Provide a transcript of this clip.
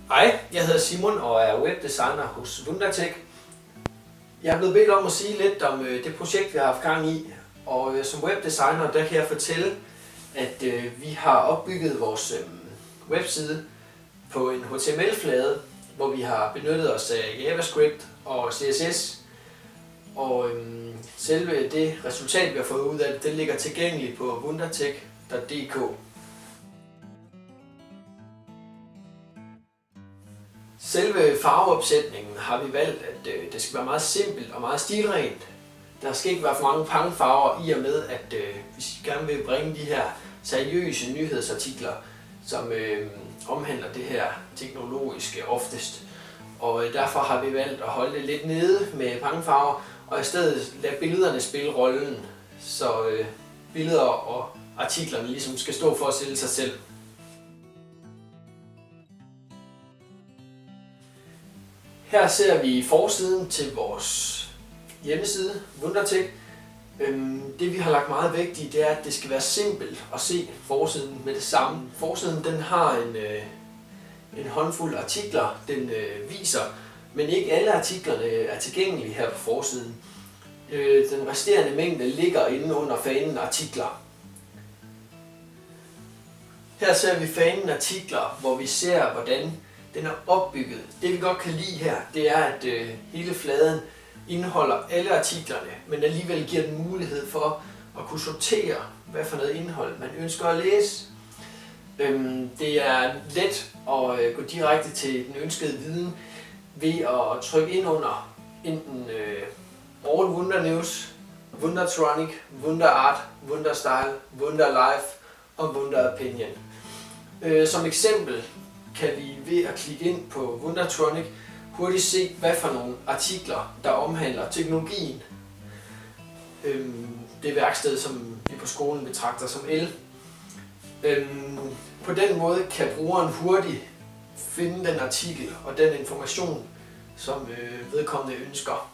Hej, jeg hedder Simon og er webdesigner hos Wundertech. Jeg er blevet bedt om at sige lidt om det projekt, vi har haft gang i. Og som webdesigner, der kan jeg fortælle, at vi har opbygget vores webside på en HTML-flade, hvor vi har benyttet os af JavaScript og CSS. Og selve det resultat, vi har fået ud af det, det ligger tilgængeligt på wundertech.dk. Selve farveopsætningen har vi valgt, at det skal være meget simpelt og meget stilrent. Der skal ikke være for mange pangfarver, i og med at vi gerne vil bringe de her seriøse nyhedsartikler, som omhandler det her teknologiske oftest. Og derfor har vi valgt at holde det lidt nede med pangfarver, og i stedet lade billederne spille rollen, så billeder og artiklerne ligesom skal stå for at sælge sig selv. Her ser vi forsiden til vores hjemmeside, Wundertech. Det vi har lagt meget vægt i, det er, at det skal være simpelt at se forsiden med det samme. Forsiden den har en håndfuld artikler, den viser, men ikke alle artiklerne er tilgængelige her på forsiden. Den resterende mængde ligger inde under fanen artikler. Her ser vi fanen artikler, hvor vi ser, hvordan den er opbygget. Det vi godt kan lide her, det er, at hele fladen indeholder alle artiklerne, men alligevel giver den mulighed for at kunne sortere, hvad for noget indhold man ønsker at læse. Det er let at gå direkte til den ønskede viden ved at trykke ind under enten All Wunder News, Wundertronic, Wunderart, Wunderstyle, Wunderlife og Wunderopinion. Som eksempel kan vi ved at klikke ind på Wundertronic hurtigt se, hvad for nogle artikler, der omhandler teknologien. Det værksted, som vi på skolen betragter som el. På den måde kan brugeren hurtigt finde den artikel og den information, som vedkommende ønsker.